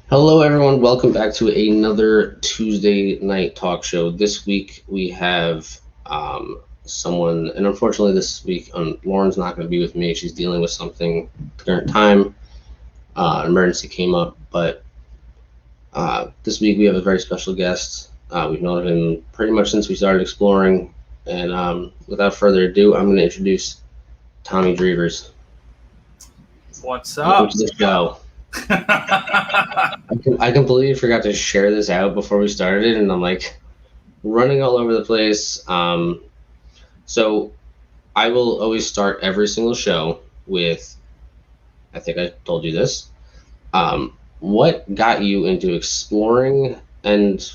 Hello, everyone. Welcome back to another Tuesday night talk show. This week we have someone, and unfortunately this week Lauren's not going to be with me. She's dealing with something at the current time. An emergency came up, but this week we have a very special guest. We've known him pretty much since we started exploring, and without further ado, I'm going to introduce Tommy Dreivers. What's up? Welcome to the show. I completely forgot to share this out before we started, and I'm like running all over the place. So I will always start every single show with, I think I told you this. What got you into exploring and,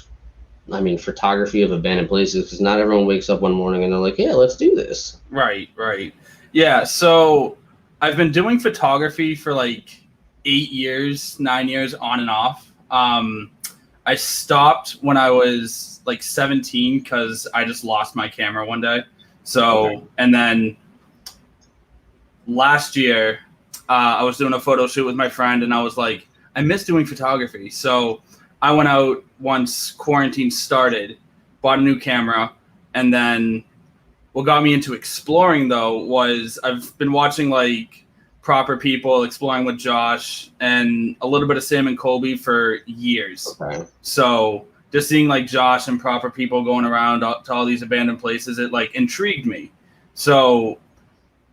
I mean, photography of abandoned places? Because not everyone wakes up one morning and they're like, yeah, let's do this. Right. Yeah, so I've been doing photography for like 9 years on and off. I stopped when I was like 17 because I just lost my camera one day. So, okay. And then last year, I was doing a photo shoot with my friend, and I was like, I miss doing photography. So I went out once quarantine started, bought a new camera, and then what got me into exploring though was I've been watching like Proper People, Exploring with Josh, and a little bit of Sam and Colby for years. Okay. So just seeing like Josh and Proper People going around to all these abandoned places, it like intrigued me. So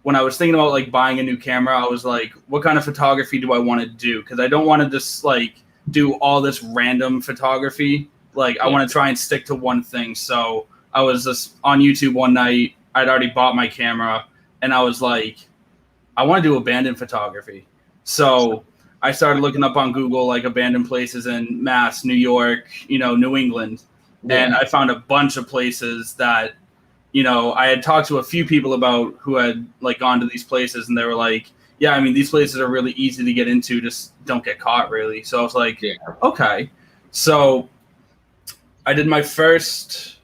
when I was thinking about like buying a new camera, I was like, what kind of photography do I want to do? Because I don't want to just like do all this random photography. Like I want to try and stick to one thing. So I was just on YouTube one night. I'd already bought my camera, and I was like, I want to do abandoned photography. So I started looking up on Google, like abandoned places in Mass, New York, New England. Yeah. And I found a bunch of places that, I had talked to a few people about who had like gone to these places, and they were like, yeah, I mean, these places are really easy to get into. Just don't get caught really. So I was like, yeah. Okay. So I did my first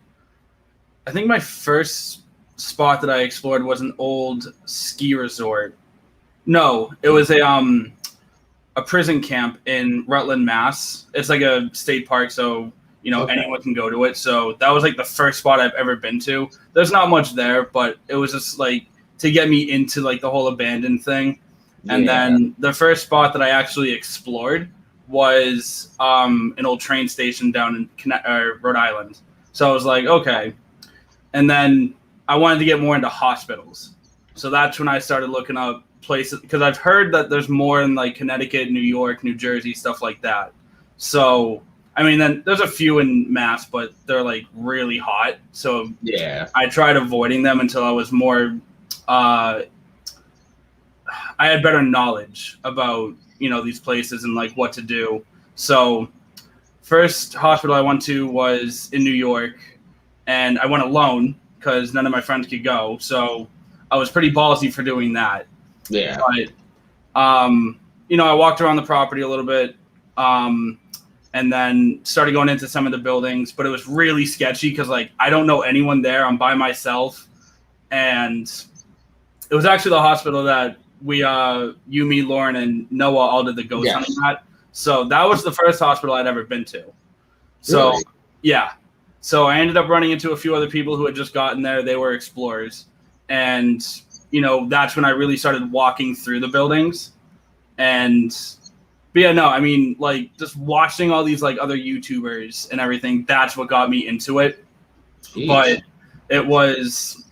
spot that I explored was an old ski resort. No, it was a prison camp in Rutland, Mass. It's like a state park, so anyone can go to it. So that was like the first spot I've ever been to. There's not much there, but it was just like to get me into like the whole abandoned thing. And then the first spot that I actually explored was an old train station down in Rhode Island. So I was like, okay. And then I wanted to get more into hospitals. So that's when I started looking up places, because I've heard that there's more in like Connecticut, New York, New Jersey, stuff like that. So, I mean, then there's a few in Mass, but they're like really hot. So yeah, I tried avoiding them until I was more, I had better knowledge about, these places and like what to do. So first hospital I went to was in New York, and I went alone because none of my friends could go. So I was pretty ballsy for doing that. Yeah. But, I walked around the property a little bit, and then started going into some of the buildings, but it was really sketchy because like, I don't know anyone there. I'm by myself. And it was actually the hospital that we, you, me, Lauren, and Noah all did the ghost hunting at. So that was the first hospital I'd ever been to. So really? Yeah. So I ended up running into a few other people who had just gotten there. They were explorers. And, that's when I really started walking through the buildings. But yeah, no, I mean, like just watching all these like other YouTubers and everything, that's what got me into it. Jeez. But it was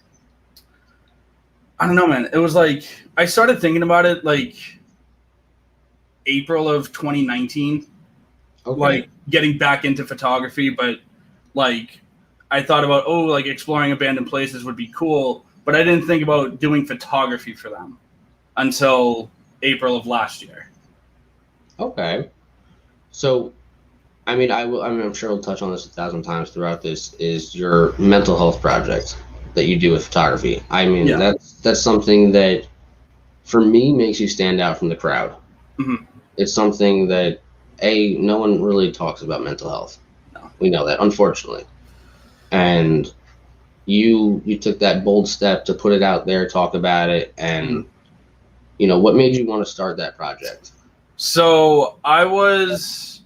I don't know, man. It was like I started thinking about it like April of 2019, Okay. like getting back into photography, but like I thought about like exploring abandoned places would be cool, but I didn't think about doing photography for them until April of last year. Okay. So, I mean, I'm sure we'll touch on this 1,000 times throughout this. Is your mental health project that you do with photography? I mean, Yeah. that's something that, for me, makes you stand out from the crowd. Mm-hmm. It's something that no one really talks about mental health. No. We know that, unfortunately. And you took that bold step to put it out there, talk about it, and what made you want to start that project? So it was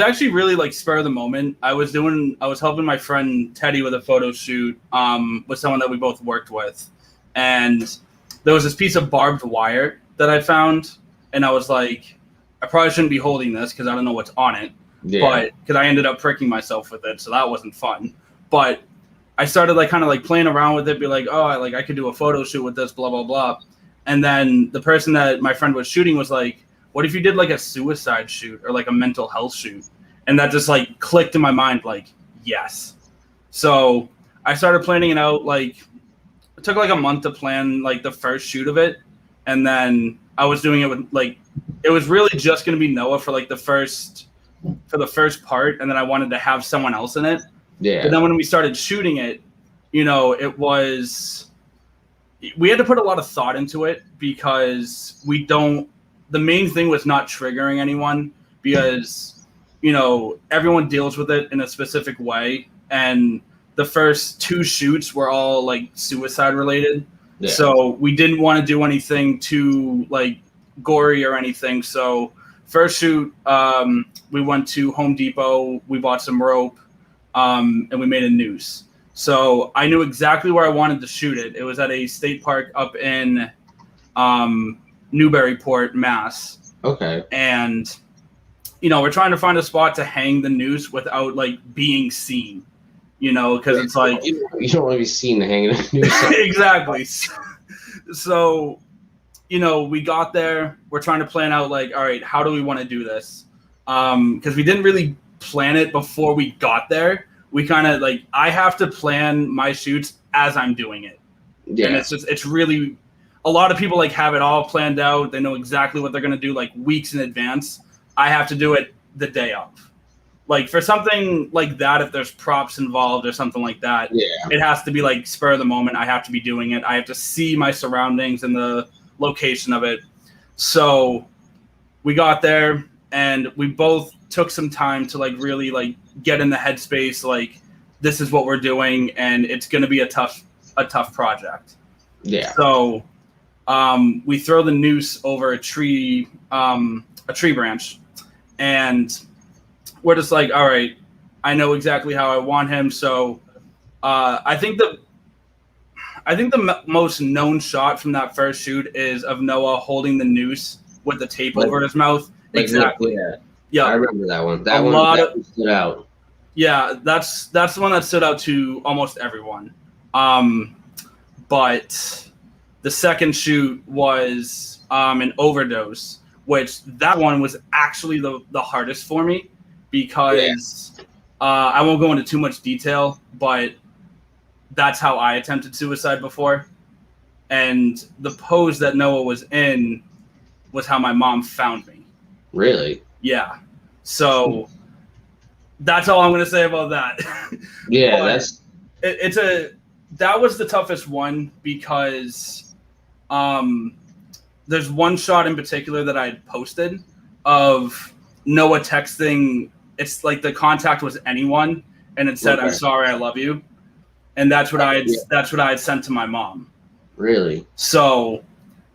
actually really like spur of the moment. I was helping my friend Teddy with a photo shoot with someone that we both worked with, and there was this piece of barbed wire that I found, and I was like, I probably shouldn't be holding this because I don't know what's on it. Yeah. But because I ended up pricking myself with it, so that wasn't fun. But I started like kind of like playing around with it, be like, oh, I could do a photo shoot with this, blah blah blah. And then the person that my friend was shooting was like, what if you did like a suicide shoot or like a mental health shoot? And that just like clicked in my mind, like, yes. So I started planning it out. Like, it took like a month to plan like the first shoot of it. And then I was doing it with like, it was really just going to be Noah for like the first part. And then I wanted to have someone else in it. Yeah. But then when we started shooting it, we had to put a lot of thought into it because the main thing was not triggering anyone because, everyone deals with it in a specific way. And the first 2 shoots were all like suicide related. Yeah. So we didn't want to do anything too like gory or anything. So first shoot, we went to Home Depot, we bought some rope, and we made a noose. So I knew exactly where I wanted to shoot it. It was at a state park up in Newburyport, Mass. Okay. And, we're trying to find a spot to hang the noose without like being seen, because it's like you don't want to be seen hanging a noose. Exactly. So, we got there. We're trying to plan out like, all right, how do we want to do this? Because we didn't really plan it before we got there. We kind of like, I have to plan my shoots as I'm doing it. Yeah. And it's really, a lot of people like have it all planned out. They know exactly what they're going to do like weeks in advance. I have to do it the day of. Like for something like that, if there's props involved or something like that, It has to be like spur of the moment. I have to be doing it. I have to see my surroundings and the location of it. So we got there and we both took some time to like really like get in the headspace. Like, this is what we're doing and it's going to be a tough project. Yeah. So we throw the noose over a tree branch, and we're just like, all right, I know exactly how I want him. So I think the most known shot from that first shoot is of Noah holding the noose with the tape over his mouth. Exactly. Yeah. I remember that one. That one stood out. Yeah, that's the one that stood out to almost everyone. But the second shoot was an overdose, which that one was actually the hardest for me because I won't go into too much detail, but that's how I attempted suicide before. And the pose that Noah was in was how my mom found me. Really? Yeah. So that's all I'm going to say about that. Yeah, that was the toughest one because there's one shot in particular that I had posted of Noah texting. It's like the contact was anyone, and it said, "I'm sorry, I love you," and that's what I had sent to my mom. Really? So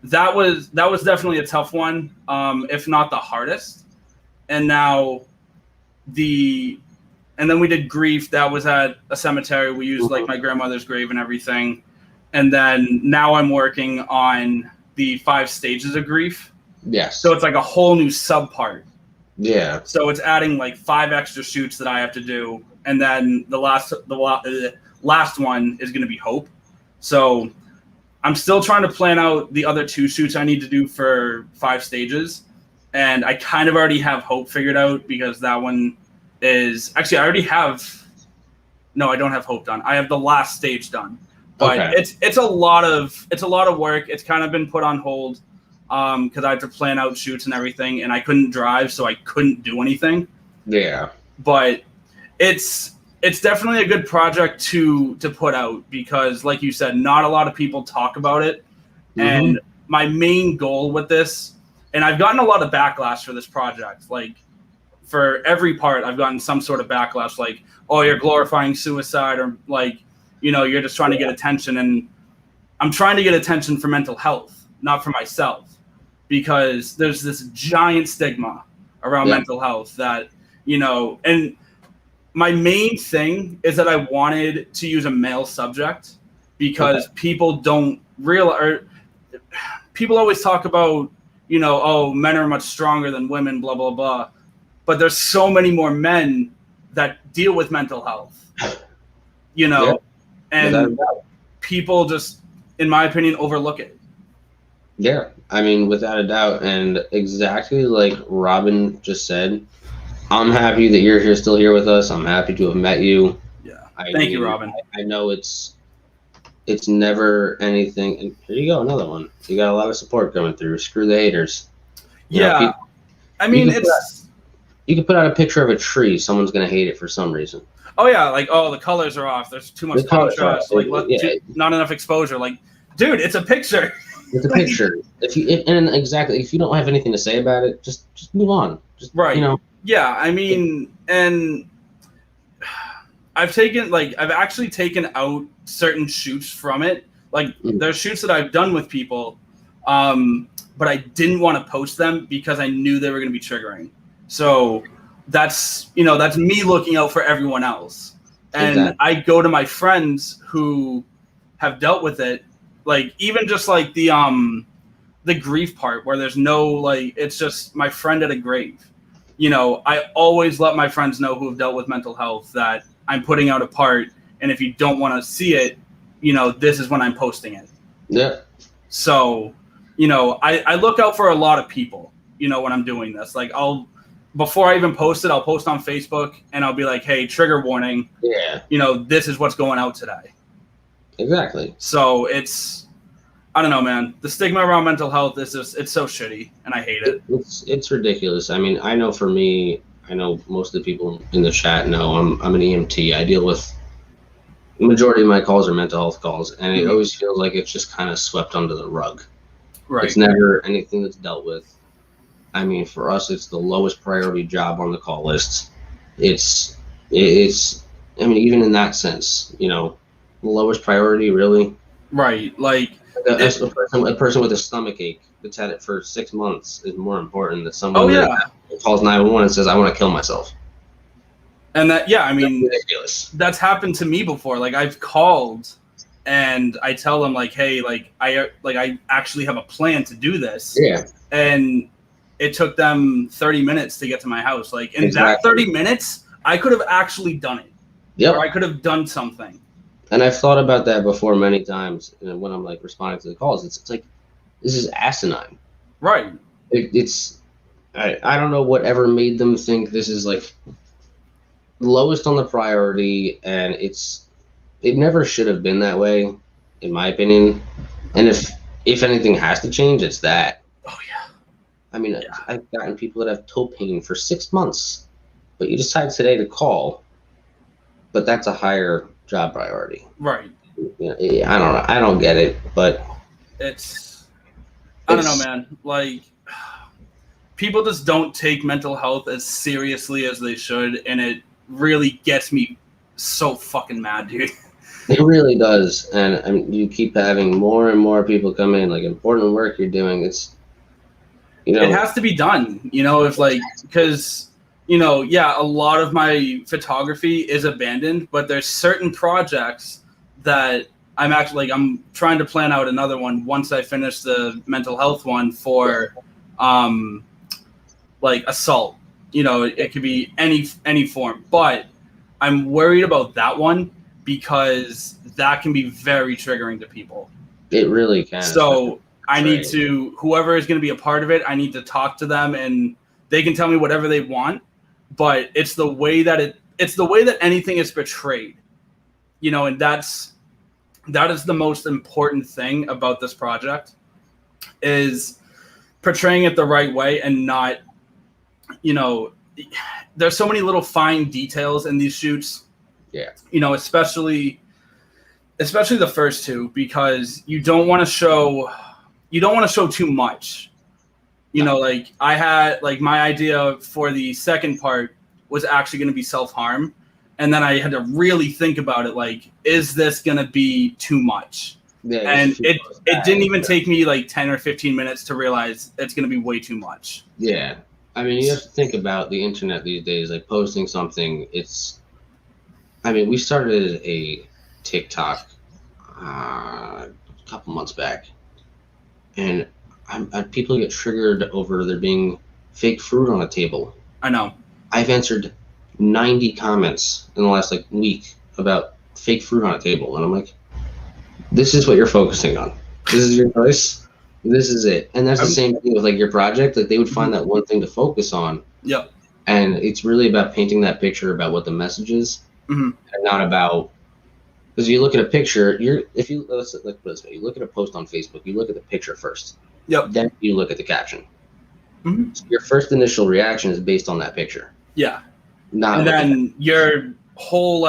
that was definitely a tough one, if not the hardest. And now and then we did grief. That was at a cemetery. We used like my grandmother's grave and everything. And then now I'm working on the 5 stages of grief. Yes. So it's like a whole new sub part. Yeah. So it's adding like 5 extra shoots that I have to do. And then the last one is going to be hope. So I'm still trying to plan out the other 2 shoots I need to do for 5 stages. And I kind of already have Hope figured out, because that one is actually, I already have, no, I don't have Hope done. I have the last stage done, but it's a lot of work. It's kind of been put on hold because I had to plan out shoots and everything, and I couldn't drive, so I couldn't do anything. Yeah. But it's definitely a good project to put out, because like you said, not a lot of people talk about it. Mm-hmm. And my main goal with this, and I've gotten a lot of backlash for this project, like for every part I've gotten some sort of backlash, like, oh, you're glorifying suicide, or like, you know, you're just trying to get attention. And I'm trying to get attention for mental health, not for myself, because there's this giant stigma around mental health that, you know, and my main thing is that I wanted to use a male subject, because people don't realize, or people always talk about, you know, oh, men are much stronger than women, blah, blah, blah. But there's so many more men that deal with mental health, you know, and people just, in my opinion, overlook it. Yeah, I mean, without a doubt. And exactly like Robin just said, I'm happy that you're here, still here with us. I'm happy to have met you. Yeah. Thank you, Robin. I know it's never anything. And here you go, another one. You got a lot of support coming through. Screw the haters. You know, people, I mean, you can put out a picture of a tree. Someone's going to hate it for some reason. Oh, yeah. Like, oh, the colors are off. There's too much contrast. Like, not enough exposure. Like, dude, it's a picture. It's a picture. If you don't have anything to say about it, just move on. Just, you know. Yeah, I mean, and I've actually taken out certain shoots from it. Like, there's shoots that I've done with people, but I didn't want to post them because I knew they were going to be triggering. So that's me looking out for everyone else. And I go to my friends who have dealt with it, like, even just like the grief part where there's no, like, it's just my friend at a grave. You know, I always let my friends know who have dealt with mental health that I'm putting out a part, and if you don't want to see it, you know, this is when I'm posting it. Yeah. So, you know, I look out for a lot of people, you know, when I'm doing this. Like, before I even post it, I'll post on Facebook, and I'll be like, hey, trigger warning. Yeah. You know, this is what's going out today. Exactly. So I don't know, man. The stigma around mental health is just, it's so shitty, and I hate it. It's ridiculous. I mean, I know for me, I know most of the people in the chat know I'm an EMT. I deal with, the majority of my calls are mental health calls, and it always feels like it's just kind of swept under the rug. Right. It's never anything that's dealt with. I mean, for us, it's the lowest priority job on the call list. It's I mean, even in that sense, you know, the lowest priority, really. Right. Like, a person with a stomach ache that's had it for 6 months is more important than someone that calls 911 and says, I want to kill myself. And I mean, that's happened to me before. Like, I've called and I tell them, like, hey, I actually have a plan to do this. Yeah. And it took them 30 minutes to get to my house. Like, in that 30 minutes, I could have actually done it. Yep. Or I could have done something. And I've thought about that before many times, and when I'm like responding to the calls, it's like, this is asinine. Right. I don't know whatever made them think this is like lowest on the priority, and it never should have been that way, in my opinion. And if anything has to change, it's that. Oh yeah. I mean, I've gotten people that have toe pain for 6 months, but you decide today to call, but that's a higher job priority. Right. You know, I don't know. I don't get it, but I don't know, man. Like, people just don't take mental health as seriously as they should, and it really gets me so fucking mad, dude. It really does. And I mean, you keep having more and more people come in, like, important work you're doing. It's, you know, it has to be done, you know, because you know, a lot of my photography is abandoned, but there's certain projects that I'm trying to plan out another one once I finish the mental health one for, like, assault. You know, it could be any form, but I'm worried about that one because that can be very triggering to people. It really can. So I need to, whoever is going to be a part of it, I need to talk to them, and they can tell me whatever they want, but it's the way that it's the way that anything is portrayed, and that is the most important thing about this project, is portraying it the right way, and not, there's so many little fine details in these shoots. Yeah. Especially the first two, because you don't want to show too much. Like I had, like, my idea for the second part was actually going to be self-harm. And then I had to really think about it. Like, is this going to be too much? Yeah, and it didn't even take me like 10 or 15 minutes to realize it's going to be way too much. Yeah. I mean, you have to think about the internet these days, like posting something. We started a TikTok a couple months back, and people get triggered over there being fake fruit on a table. I know. I've answered 90 comments in the last week about fake fruit on a table, and I'm like, this is what you're focusing on. This is your choice. This is it. And that's the same thing with your project. Like, they would find that one thing to focus on. Yep. And it's really about painting that picture about what the message is, and not about, because you look at a picture, let's put it this way, you look at a post on Facebook, you look at the picture first. Yep. Then you look at the caption. So your first initial reaction is based on that picture. Yeah. And then your whole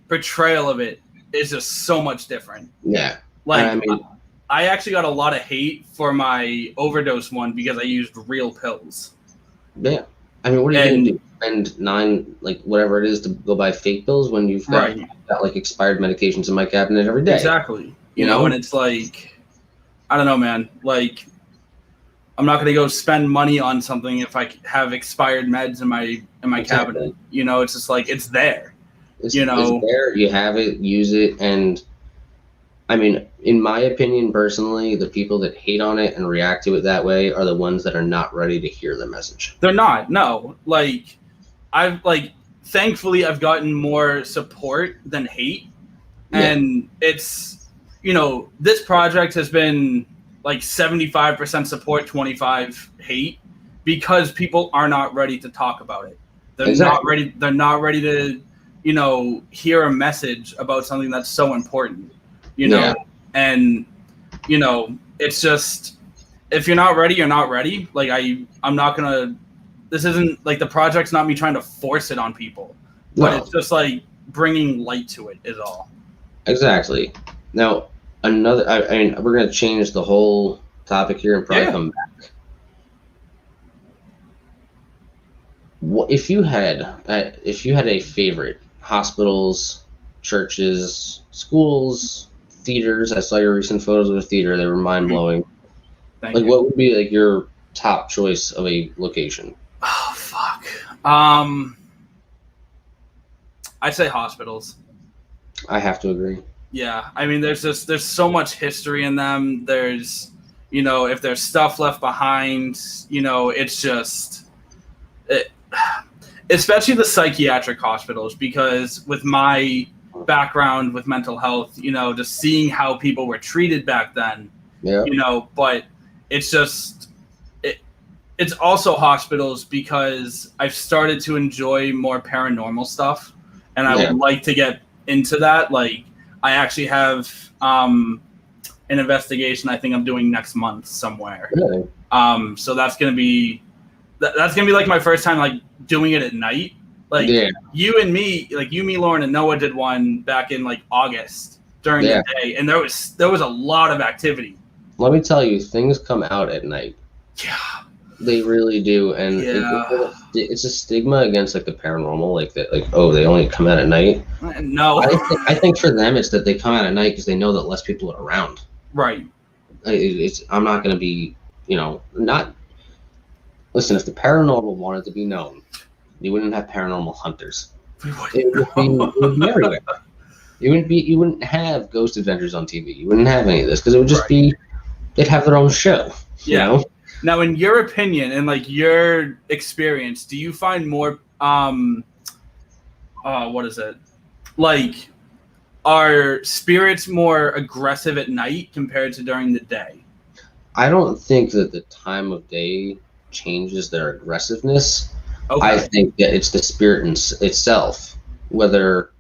portrayal of it is just so much different. Yeah. I actually got a lot of hate for my overdose one because I used real pills. Yeah. What are you going to do? Spend whatever it is to go buy fake pills when you've got expired medications in my cabinet every day? Exactly. And it's I don't know, man. I'm not going to go spend money on something if I have expired meds in my cabinet. It's just it's there. It's there. You have it. Use it. And in my opinion, personally, the people that hate on it and react to it that way are the ones that are not ready to hear the message. They're not. No. Thankfully, I've gotten more support than hate. Yeah. And it's, this project has been 75% support, 25 hate, because people are not ready to talk about it. They're not ready. They're not ready to, hear a message about something that's so important. And it's just, if you're not ready, you're not ready. I'm not gonna, this isn't the project's not me trying to force it on people, but it's just bringing light to it is all. Exactly. Now, we're going to change the whole topic here and probably come back. If you had a favorite, hospitals, churches, schools, theaters. I saw your recent photos of a theater. They were mind-blowing. Thank you. What would be your top choice of a location? Oh, fuck. I'd say hospitals. I have to agree. Yeah. There's so much history in them. There's, if there's stuff left behind, it's just, especially the psychiatric hospitals, because with my background with mental health, just seeing how people were treated back then, but it's just, it's also hospitals because I've started to enjoy more paranormal stuff, and I would like to get into that. I actually have an investigation I think I'm doing next month somewhere. Really? So that's gonna be my first time doing it at night. You and me, Lauren, and Noah did one back in August during the day, and there was a lot of activity. Let me tell you, things come out at night. Yeah. They really do, and it's a stigma against the paranormal, they only come out at night. No, I think for them it's that they come out at night because they know that less people are around. Right. I'm not going to be, not. Listen, if the paranormal wanted to be known, you wouldn't have paranormal hunters. It would be everywhere. You wouldn't have Ghost Adventures on TV. You wouldn't have any of this because it would just be, they'd have their own show. You know? Now, in your opinion and your experience, do you find more what is it? are spirits more aggressive at night compared to during the day? I don't think that the time of day changes their aggressiveness. I Okay. think that it's the spirit itself, whether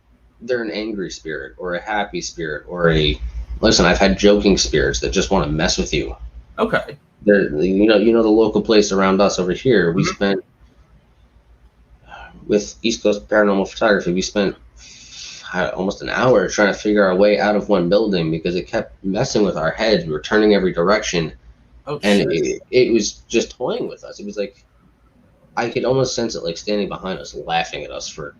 they're an angry spirit or a happy spirit or a listen. I've had joking spirits that just want to mess with you. Okay. You know the local place around us over here. We Mhm. spent with East Coast Paranormal Photography. We spent almost an hour trying to figure our way out of one building because it kept messing with our heads. We were turning every direction, Oh and shit. it was just toying with us. It was like I could almost sense it, like standing behind us, laughing at us for.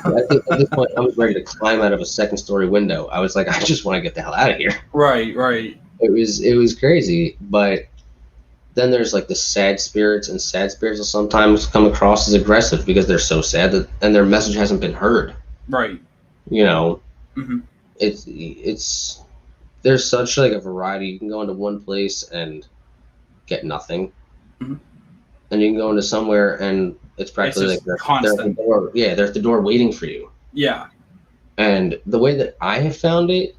I think at this point, I was ready to climb out of a second-story window. I was like, I just want to get the hell out of here. Right. Right. It was crazy, but then there's like the sad spirits, and sad spirits will sometimes come across as aggressive because they're so sad that and their message hasn't been heard. Right. You know, Hmm. it's there's such like a variety. You can go into one place and get nothing, Mhm. and you can go into somewhere and it's It's practically like just they're at the constant. door. Yeah, they're at the door waiting for you. Yeah. And the way that I have found it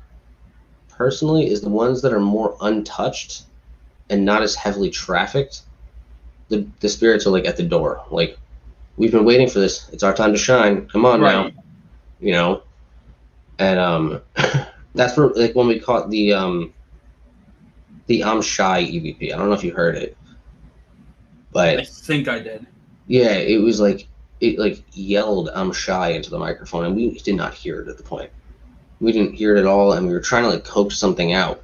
personally is the ones that are more untouched and not as heavily trafficked. The spirits are like at the door, like we've been waiting for this. It's our time to shine. Come on now, Right. you know. And that's where like when we caught the I'm Shy EVP. I don't know if you heard it, I but think I did. yeah, it was like it like yelled I'm shy into the microphone, and we did not hear it at the point. We didn't hear it at all, and we were trying to like coax something out.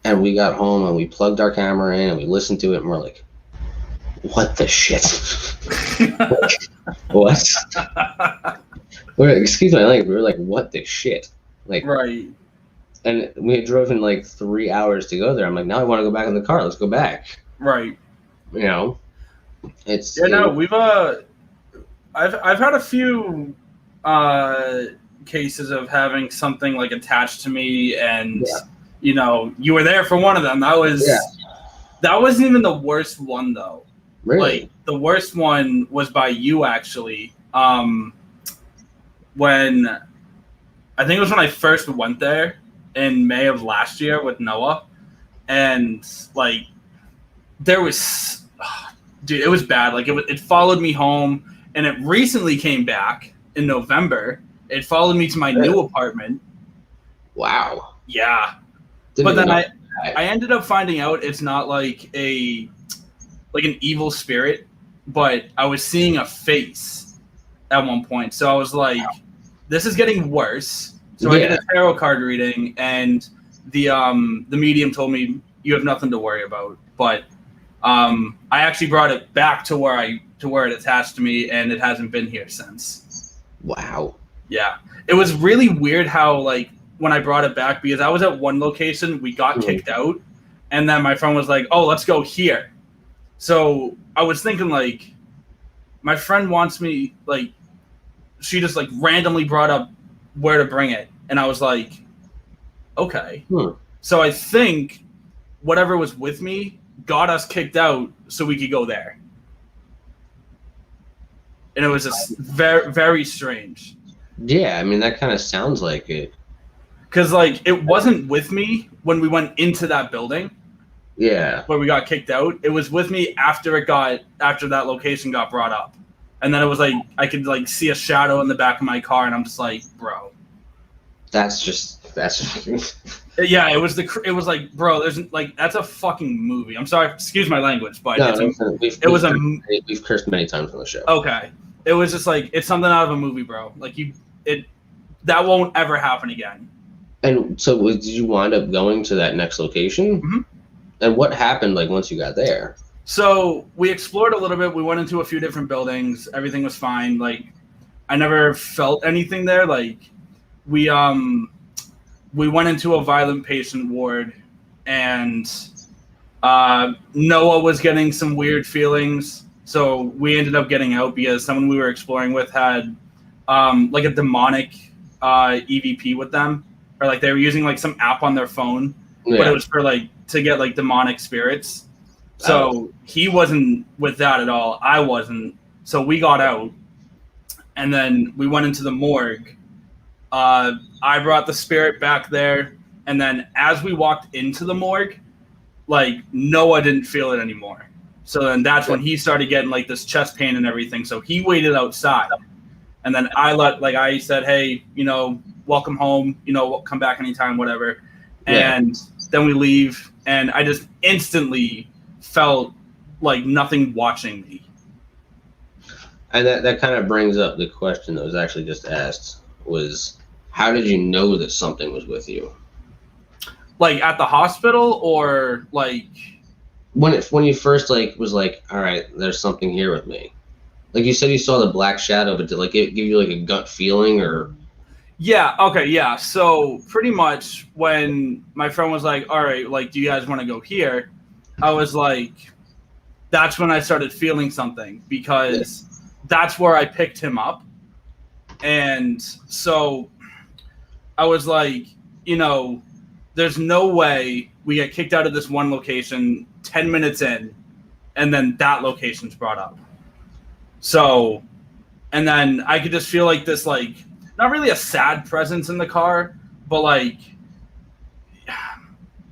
And we got home and we plugged our camera in and we listened to it and we're like, what the shit? What? Excuse my language. We were like, what the shit? Like, Right. and we had driven like 3 hours to go there. I'm like, now I want to go back in the car. Let's go back. Right. You know, it's Yeah. No, it, we've I've had a few cases of having something like attached to me, and Yeah. you were there for one of them. Yeah. That wasn't even the worst one though. really. Like the worst one was by you actually. When I think it was when I first went there in May of last year with Noah, and like there was, dude, it was bad. Like it followed me home, and it recently came back in November. It followed me to my new apartment. Wow. Yeah, Didn't but even then know I that. ended up finding out it's not like an evil spirit, but I was seeing a face at one point. So I was like, this is getting worse. So I did Yeah. a tarot card reading, and the medium told me you have nothing to worry about. But I actually brought it back to where it attached to me, and it hasn't been here since. Wow. Yeah, it was really weird how like when I brought it back, because I was at one location, we got kicked out, and then my friend was like, "Oh, let's go here." So I was thinking like, my friend wants me like, she just like randomly brought up where to bring it, and I was like, okay. Hmm. So I think whatever was with me got us kicked out so we could go there, and it was just very very strange. Yeah, I mean that kind of sounds like it. Because like it wasn't with me when we went into that building Yeah. where we got kicked out. It was with me after that location got brought up, and then it was like I could like see a shadow in the back of my car, and I'm just like, bro. That's Yeah, it was like, bro, there's like that's a fucking movie. I'm sorry, excuse my language, but no, we've cursed many times on the show. Okay. It was just like it's something out of a movie, bro. Like that won't ever happen again. And so, did you wind up going to that next location? Mhm. And what happened like once you got there? So we explored a little bit. We went into a few different buildings. Everything was fine. Like I never felt anything there. Like we went into a violent patient ward, and Noah was getting some weird feelings. So we ended up getting out because someone we were exploring with had like a demonic EVP with them, or like they were using like some app on their phone, but it was for like to get like demonic spirits. So he wasn't with that at all. I wasn't. So we got out, and then we went into the morgue, I brought the spirit back there, and then as we walked into the morgue, like Noah didn't feel it anymore. So then that's when he started getting like this chest pain and everything. So he waited outside, and then I said, hey, welcome home. Come back anytime, whatever. And then we leave, and I just instantly felt like nothing watching me. And that kind of brings up the question that was actually just asked was, how did you know that something was with you? Like at the hospital, or like when you first was like, all right, there's something here with me. Like you said, you saw the black shadow, but did it give you like a gut feeling or? Yeah. Okay. Yeah. So pretty much when my friend was like, all right, like, do you guys want to go here? I was like, that's when I started feeling something, because that's where I picked him up. And so I was like, there's no way we get kicked out of this one location 10 minutes in, and then that location's brought up. So, and then I could just feel like this, like, not really a sad presence in the car, but like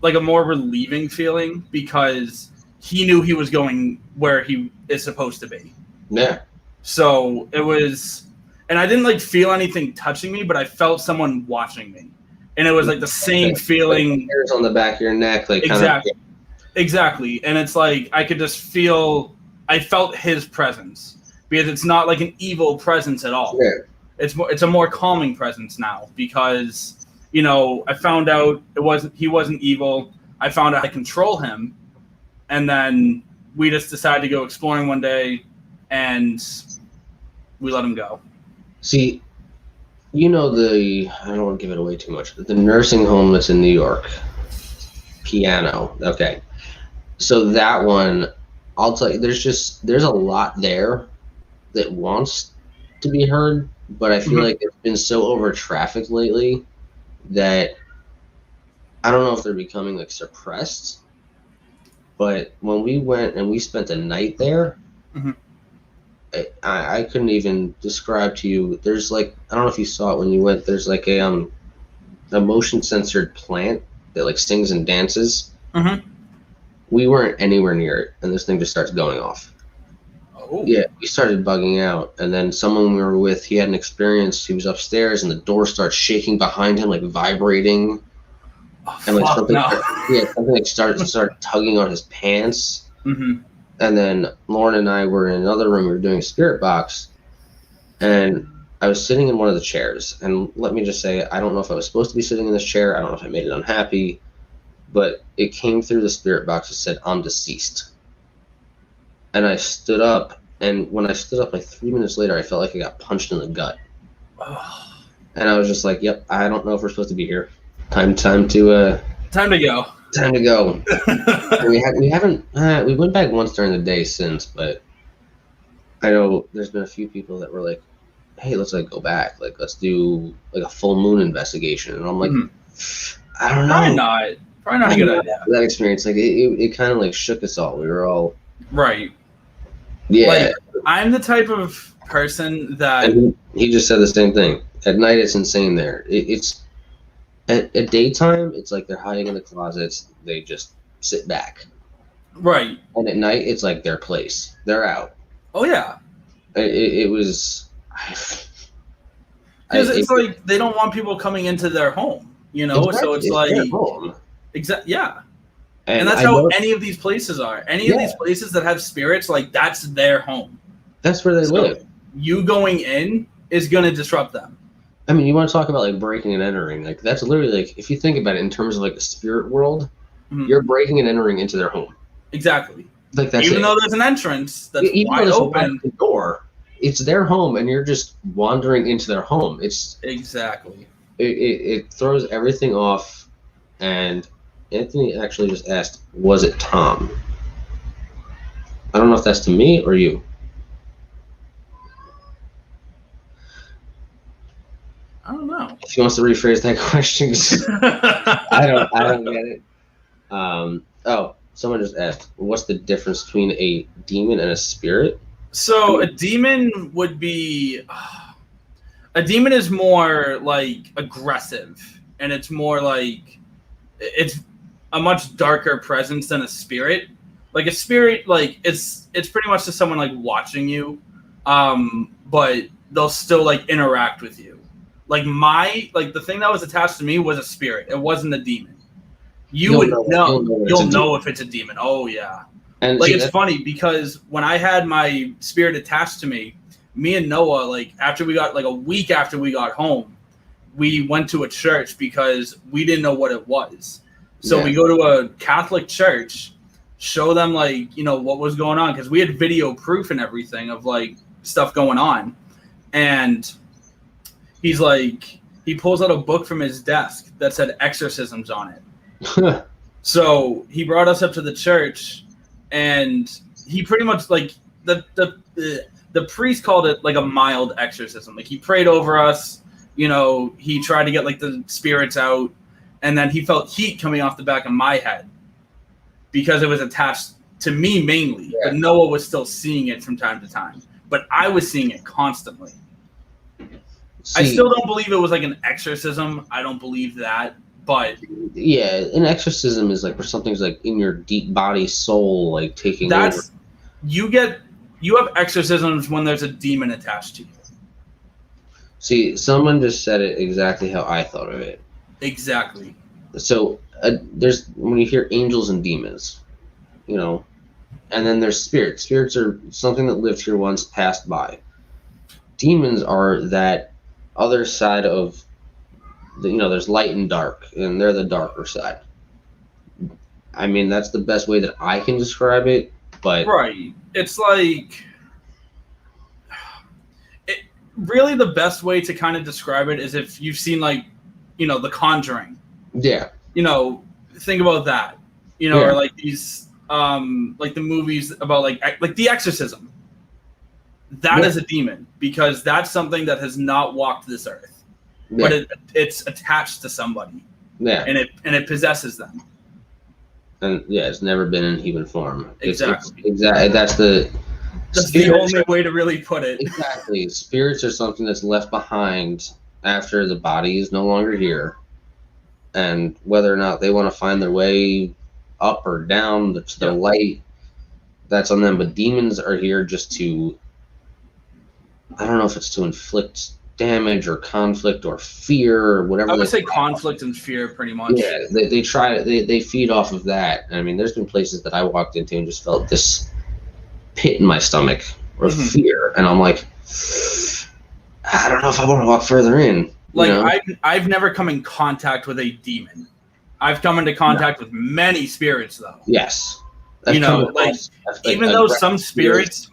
a more relieving feeling, because he knew he was going where he is supposed to be. Yeah. So it was, and I didn't like feel anything touching me, but I felt someone watching me, and it was like the same feeling. Like hairs on the back of your neck, like exactly. And it's like I could just feel. I felt his presence, because it's not like an evil presence at all. Yeah. It's a more calming presence now, because I found out he wasn't evil. I found out I control him, and then we just decided to go exploring one day, and we let him go. See, I don't want to give it away too much, but the nursing home that's in New York, Piano. Okay. So that one, I'll tell you, there's a lot there that wants to be heard, but I feel like it's been so over trafficked lately that I don't know if they're becoming like suppressed. But when we went and we spent a night there, I couldn't even describe to you. There's like, I don't know if you saw it when you went. There's like a motion censored plant that like sings and dances. We weren't anywhere near it, and this thing just starts going off. Oh. Yeah, we started bugging out, and then someone we were with, he had an experience. He was upstairs, and the door starts shaking behind him, like vibrating. And like something like started tugging on his pants. And then Lauren and I were in another room. We were doing a spirit box, and I was sitting in one of the chairs. And let me just say, I don't know if I was supposed to be sitting in this chair. I don't know if I made it unhappy, but it came through the spirit box that said, "I'm deceased." And I stood up, and when I stood up, like 3 minutes later, I felt like I got punched in the gut. And I was just like, "Yep, I don't know if we're supposed to be here. Time to go." Time to go. We went back once during the day since, but I know there's been a few people that were like, "Hey, let's like go back. Like let's do like a full moon investigation." And I'm like, I don't know. Probably not a good idea. That experience, like it kind of like shook us all. We were all right. Yeah. Like, I'm the type of person that he just said the same thing. At night, it's insane there. It's at daytime, it's like they're hiding in the closets. They just sit back. Right. And at night, it's like their place. They're out. Oh, yeah. It was... Because it's like they don't want people coming into their home, Exactly. So it's like... their home. Yeah. And that's how any of these places are. Any of these places that have spirits, like, that's their home. That's where they live. You going in is going to disrupt them. I mean, you want to talk about like breaking and entering? Like that's literally like if you think about it in terms of like the spirit world, you're breaking and entering into their home. Exactly. Like that's even though there's an entrance that's wide open, the door, it's their home, and you're just wandering into their home. It's exactly. It throws everything off. And Anthony actually just asked, "Was it Tom?" I don't know if that's to me or you. I don't know. If he wants to rephrase that question, I don't get it. Someone just asked, what's the difference between a demon and a spirit? So a demon would be A demon is more like aggressive, and it's more like it's a much darker presence than a spirit. Like a spirit, like it's pretty much just someone like watching you, but they'll still like interact with you. Like the thing that was attached to me was a spirit. It wasn't a demon. You'll know if it's a demon. Oh yeah. And like, it's funny because when I had my spirit attached to me, me and Noah, like after we got like a week after we got home, we went to a church because we didn't know what it was. So we go to a Catholic church, show them like, you know, what was going on. Cause we had video proof and everything of like stuff going on. And he's like, he pulls out a book from his desk that said exorcisms on it. So he brought us up to the church, and he pretty much like the priest called it like a mild exorcism. Like he prayed over us, you know, he tried to get like the spirits out, and then he felt heat coming off the back of my head because it was attached to me mainly, but Noah was still seeing it from time to time. But I was seeing it constantly. I still don't believe it was like an exorcism. I don't believe that. But yeah, an exorcism is like where something's like in your deep body soul, like taking over. You have exorcisms when there's a demon attached to you. See, someone just said it exactly how I thought of it. Exactly. So there's when you hear angels and demons, you know, and then there's spirits. Spirits are something that lived here once, passed by. Demons are that other side of there's light and dark, and they're the darker side. I mean, that's the best way that I can describe it, but... Right. It's like... really the best way to kind of describe it is if you've seen, like, The Conjuring. Yeah. Think about that. Or, like, these, like, the movies about, like The Exorcism. That is a demon, because that's something that has not walked this earth. But it's attached to somebody. Yeah. And it possesses them. And it's never been in human form. Exactly. Exactly. That's the only way to really put it. Exactly. Spirits are something that's left behind after the body is no longer here. And whether or not they want to find their way up or down to the light, that's on them. But demons are here just to, I don't know if it's to inflict damage or conflict or fear or whatever. I would say conflict and fear pretty much. Yeah, they feed off of that. I mean, there's been places that I walked into and just felt this pit in my stomach or fear, and I'm like, I don't know if I want to walk further in. Like, I've never come in contact with a demon. I've come into contact with many spirits, though. Yes. Even though some spirits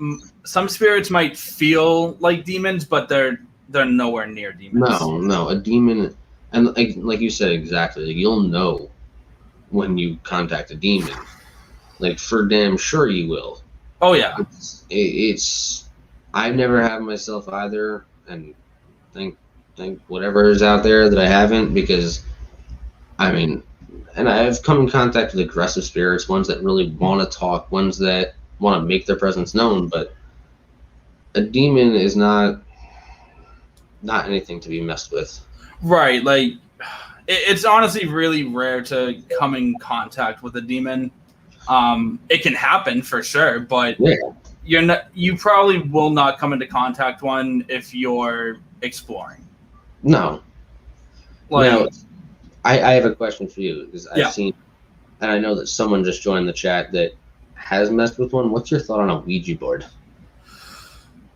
might feel like demons, but they're nowhere near demons. No, a demon, and like you said exactly, like, you'll know when you contact a demon. Like, for damn sure you will. Oh yeah. It's I've never had myself either, and think whatever is out there that I haven't, because I mean, and I've come in contact with aggressive spirits, ones that really want to talk, ones that want to make their presence known, but a demon is not anything to be messed with. Right. Like, it's honestly really rare to come in contact with a demon. It can happen for sure, but you probably will not come into contact one if you're exploring. No. Now, I have a question for you, because I've seen, and I know that someone just joined the chat that has messed with one. What's your thought on a Ouija board?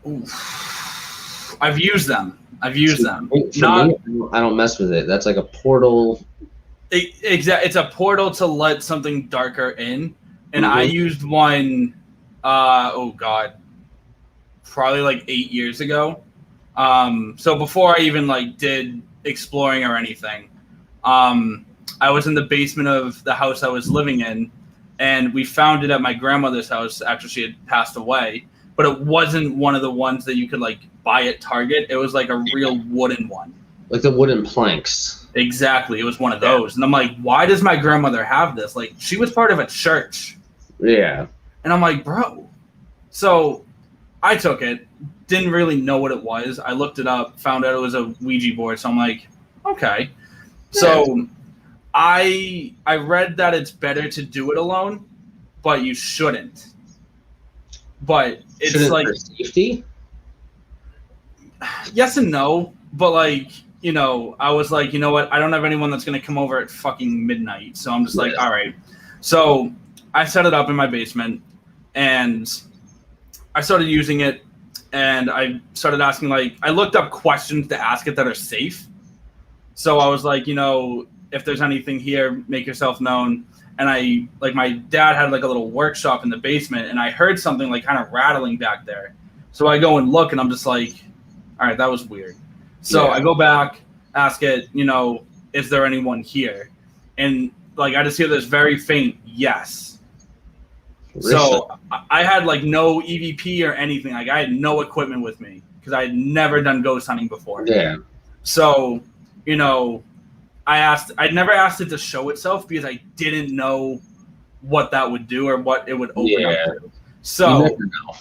Oof. I've used them. I don't mess with it. That's like a portal. It's a portal to let something darker in. And I used one, probably like 8 years ago. So before I even did exploring or anything, I was in the basement of the house I was living in, and we found it at my grandmother's house after she had passed away. But it wasn't one of the ones that you could buy at Target. It was like a real wooden one. Like the wooden planks. Exactly. It was one of those. And I'm like, why does my grandmother have this? Like, she was part of a church. Yeah. And I'm like, bro. So I took it. Didn't really know what it was. I looked it up, found out it was a Ouija board. So I'm like, okay. Yeah. So I read that it's better to do it alone, but you shouldn't. But it's Shouldn't like for safety. yes and no. But like, you know, I was like, you know what? I don't have anyone that's gonna come over at fucking midnight. So I'm just like, all right. So I set it up in my basement, and I started using it, and I started asking, like, I looked up questions to ask it that are safe. So I was like, you know, if there's anything here, make yourself known. And I, like, my dad had like a little workshop in the basement, and I heard something like kind of rattling back there. So I go and look, and I'm just like, all right, that was weird. So Yeah. I go back, ask it, you know, is there anyone here? And like, I just hear this very faint yes. Really? So I had like no EVP or anything. Like I had no equipment with me because I had never done ghost hunting before. Yeah. So, you know, I'd never asked it to show itself because I didn't know what that would do or what it would open up to. You So never know.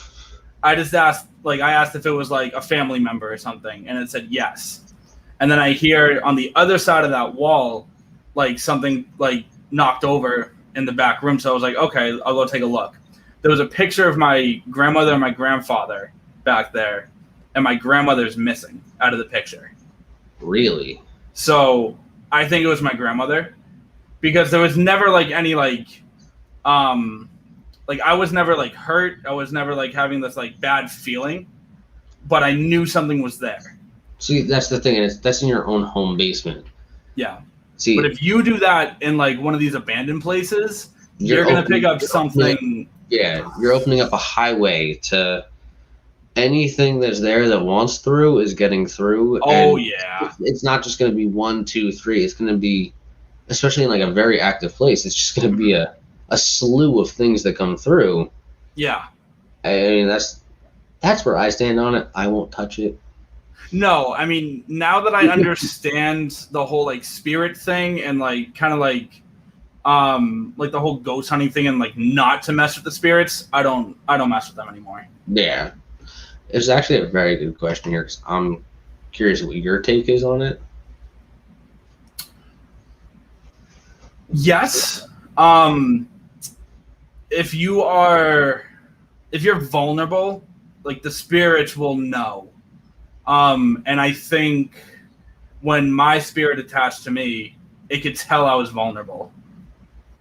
I just asked, like, I asked if it was like a family member or something, and it said yes. And then I hear on the other side of that wall, like something like knocked over in the back room. So I was like, okay, I'll go take a look. There was a picture of my grandmother and my grandfather back there, and my grandmother's missing out of the picture. Really? So I think it was my grandmother because there was never like any like I was never like hurt. I was never like having this like bad feeling, but I knew something was there. See, that's the thing. That's in your own home basement. Yeah. See, But if you do that in like one of these abandoned places, you're going to pick up something. Yeah, you're opening up a highway to anything that's there that wants through is getting through. Oh, and yeah. It's not just going to be 1, 2, 3. It's going to be, especially in like a very active place, it's just going to be a slew of things that come through. Yeah. I mean, that's where I stand on it. I won't touch it. No, I mean, now that I understand the whole like spirit thing and like kind of like the whole ghost hunting thing and like not to mess with the spirits, I don't mess with them anymore. Yeah. It's actually a very good question here because I'm curious what your take is on it. Yes. If you're vulnerable, like the spirits will know. And I think when my spirit attached to me, it could tell I was vulnerable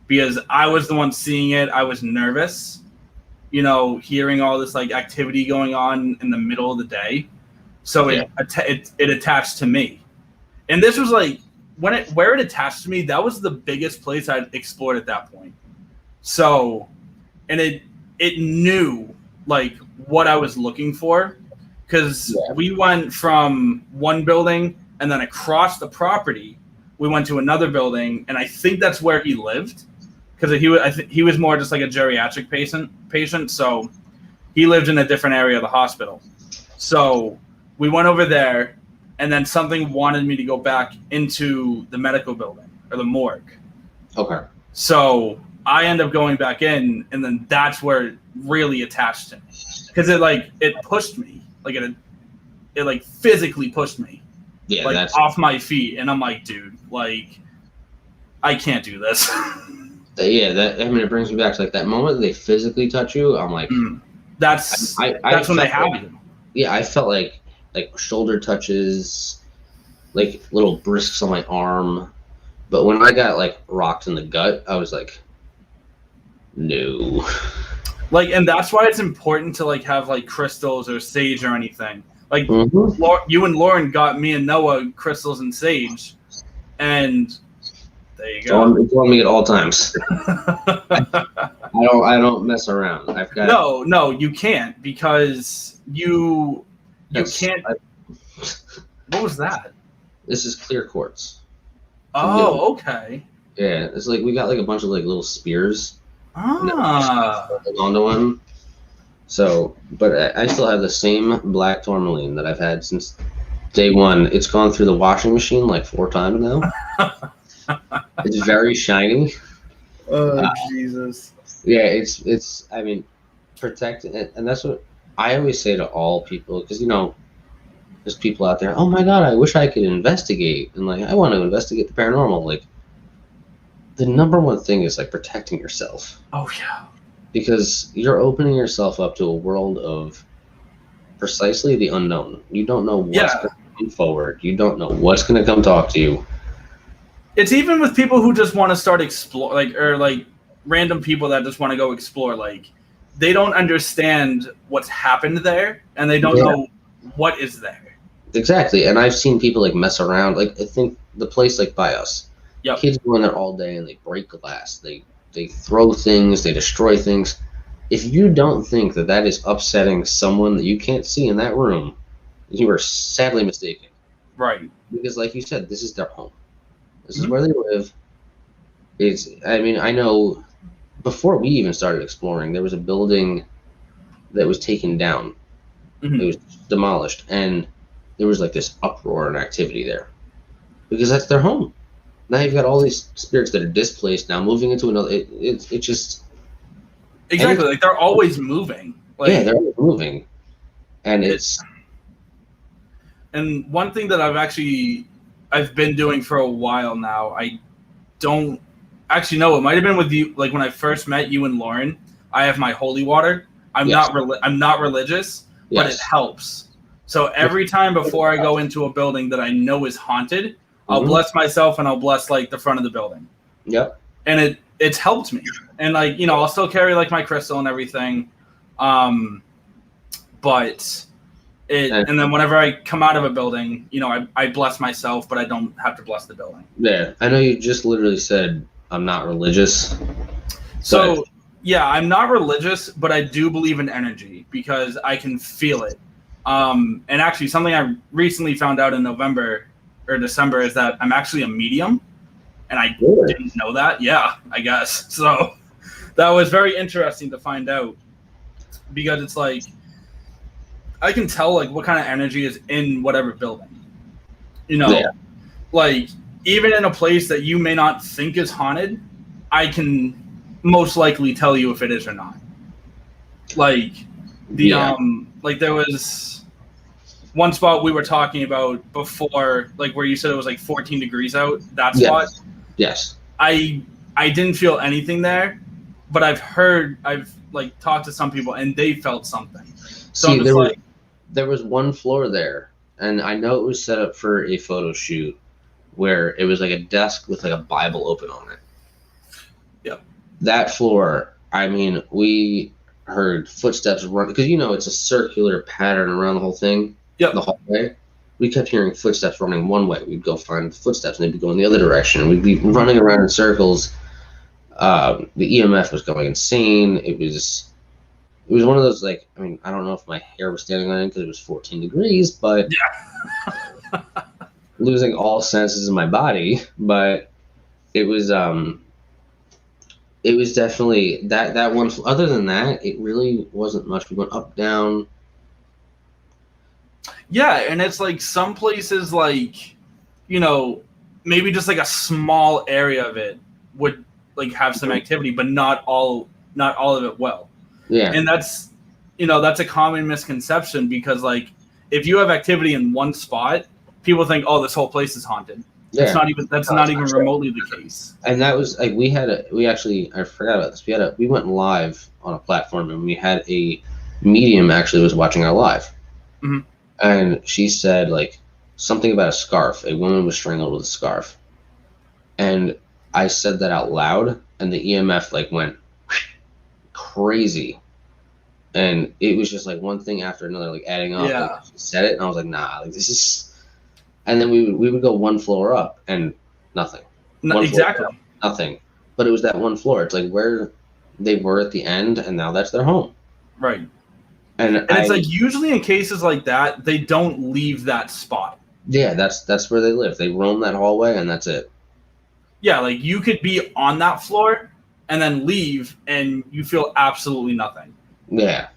because I was the one seeing it. I was nervous, you know, hearing all this like activity going on in the middle of the day. So it attached to me. And this was like where it attached to me, that was the biggest place I'd explored at that point. So, and it knew like what I was looking for. Because we went from one building and then across the property, we went to another building, and I think that's where he lived. Because he was more just like a geriatric patient, so he lived in a different area of the hospital. So we went over there, and then something wanted me to go back into the medical building or the morgue. Okay. So I end up going back in, and then that's where it really attached to me. Because it pushed me. Like it like physically pushed me, like that's off my feet, and I'm like, dude, like I can't do this. Yeah, it brings me back to like that moment they physically touch you. I'm like, that's when they have you. Yeah, I felt like shoulder touches, like little brisks on my arm, but when I got like rocked in the gut, I was like, no. Like, and that's why it's important to like have like crystals or sage or anything. Like, you and Lauren got me and Noah crystals and sage, and there you go. It's on me at all times. I don't mess around. I've got no, you can't because you can't. What was that? This is clear quartz. Oh, okay. Yeah, it's like we got like a bunch of like little spears. Onto one. So, but I still have the same black tourmaline that I've had since day one. It's gone through the washing machine like 4 times now. It's very shiny. Oh, Jesus. Yeah, it's. I mean, protect it, and that's what I always say to all people, because there's people out there. Oh my God, I wish I could investigate, and like I want to investigate the paranormal. Like the number one thing is like protecting yourself. Oh yeah. Because you're opening yourself up to a world of precisely the unknown. You don't know what's going to come forward. You don't know what's going to come talk to you. It's even with people who just want to start explore, or random people that just want to go explore. Like, they don't understand what's happened there, and they don't know what is there. Exactly, and I've seen people like mess around. Like I think the place like by us, kids go in there all day and they break glass. They throw things, they destroy things. If you don't think that that is upsetting someone that you can't see in that room, you are sadly mistaken. Right. Because like you said, this is their home. This is where they live. I know before we even started exploring, there was a building that was taken down. It was demolished, and there was like this uproar and activity there. Because that's their home. Now you've got all these spirits that are displaced now moving into another. It just exactly like they're always moving. They're always moving, and it's. And one thing that I've been doing for a while now. I don't actually know. It might have been with you, like when I first met you and Lauren. I have my holy water. I'm not religious, but it helps. So every time before I go into a building that I know is haunted, I'll bless myself and I'll bless like the front of the building. Yep. And it's helped me. And like, I'll still carry like my crystal and everything. But and then whenever I come out of a building, I bless myself, but I don't have to bless the building. Yeah. I know you just literally said I'm not religious. So yeah, I'm not religious, but I do believe in energy because I can feel it. And actually something I recently found out in November or December is that I'm actually a medium, and I didn't know that. Yeah, I guess. So that was very interesting to find out, because it's like I can tell like what kind of energy is in whatever building. Like even in a place that you may not think is haunted, I can most likely tell you if it is or not. Like like there was one spot we were talking about before, like where you said it was like 14 degrees out, that spot. Yes. I didn't feel anything there, but I've like talked to some people and they felt something. So there was one floor there, and I know it was set up for a photo shoot where it was like a desk with like a Bible open on it. Yep. That floor, I mean, we heard footsteps run, because it's a circular pattern around the whole thing. Yep. The hallway. We kept hearing footsteps running one way. We'd go find the footsteps, and they'd be going the other direction. We'd be running around in circles. The EMF was going insane. It was one of those, like, I mean, I don't know if my hair was standing on end because it was 14 degrees, but losing all senses in my body. But it was definitely that one. Other than that, it really wasn't much. We went up, down. Yeah, and it's like some places, like, maybe just like a small area of it would like have some activity, but not all of it will. Yeah. And that's a common misconception, because like if you have activity in one spot, people think, oh, this whole place is haunted. Yeah. That's not even remotely the case. And that was like I forgot about this. We went live on a platform, and we had a medium actually was watching our live. Mm-hmm. And she said like something about a scarf. A woman was strangled with a scarf. And I said that out loud, and the EMF like went crazy. And it was just like one thing after another, like adding up. Yeah. Like, she said it, and I was like, nah, like this is. And then we would go one floor up, and nothing. Exactly. Up, nothing. But it was that one floor. It's like where they were at the end, and now that's their home. Right. And it's like usually in cases like that, they don't leave that spot. Yeah, that's where they live. They roam that hallway, and that's it. Yeah, like you could be on that floor and then leave, and you feel absolutely nothing. Yeah,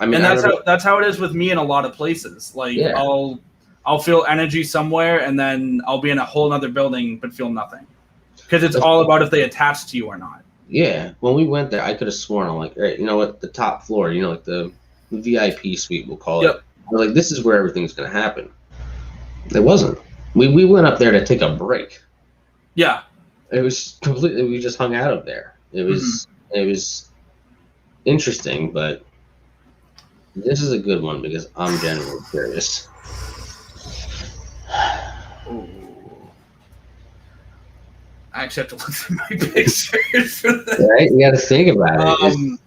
I mean, and that's how it is with me in a lot of places. Like I'll feel energy somewhere, and then I'll be in a whole other building but feel nothing, because it's all about if they attach to you or not. Yeah, when we went there, I could have sworn, I'm like, hey, you know what, the top floor, like the VIP suite, we'll call Yep. it. We're like, this is where everything's going to happen. It wasn't. We went up there to take a break. Yeah. It was completely. We just hung out up there. It was interesting, but this is a good one because I'm genuinely curious. Ooh. I actually have to look through my pictures for this. Right? You got to think about it.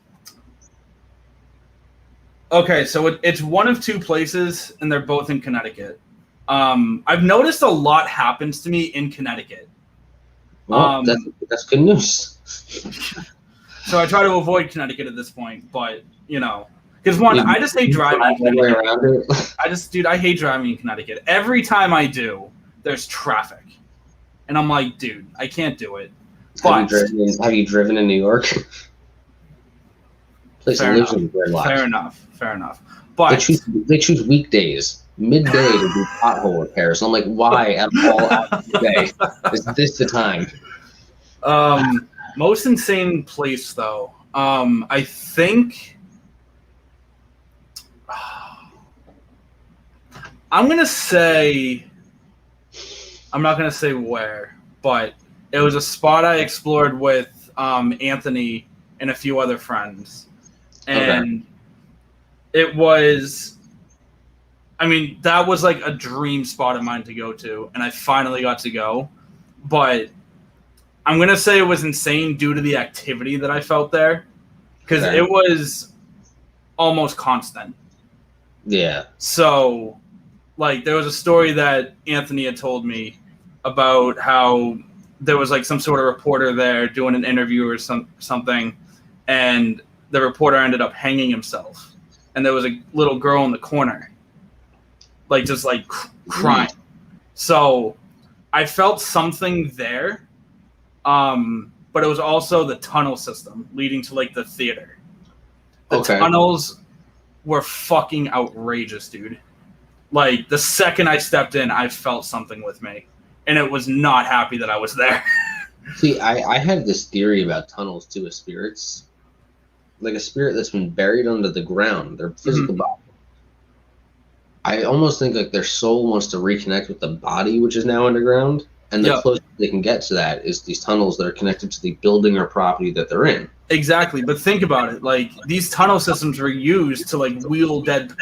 Okay, so it's one of two places, and they're both in Connecticut. I've noticed a lot happens to me in Connecticut. Well, that's good news. So I try to avoid Connecticut at this point, but because I just hate driving in Connecticut. Around it. I hate driving in Connecticut. Every time I do, there's traffic, and I'm like, dude, I can't do it. But have you driven in New York? Fair enough. But they choose weekdays, midday to do pothole repairs. And I'm like, why at all hours of the day is this the time? Most insane place though. I think I'm not gonna say where, but it was a spot I explored with Anthony and a few other friends. And it was, that was like a dream spot of mine to go to, and I finally got to go. But I'm going to say it was insane due to the activity that I felt there, because it was almost constant. Yeah. So, like, there was a story that Anthony had told me about how there was like some sort of reporter there doing an interview or something, and the reporter ended up hanging himself, and there was a little girl in the corner, like just like crying. So I felt something there, but it was also the tunnel system leading to like the theater. The tunnels were fucking outrageous, dude. Like the second I stepped in, I felt something with me, and it was not happy that I was there. See, I had this theory about tunnels too, with spirits. Like a spirit that's been buried under the ground, their physical body. I almost think like their soul wants to reconnect with the body, which is now underground, and the closest they can get to that is these tunnels that are connected to the building or property that they're in. Exactly, but think about it. Like these tunnel systems were used to like wheel dead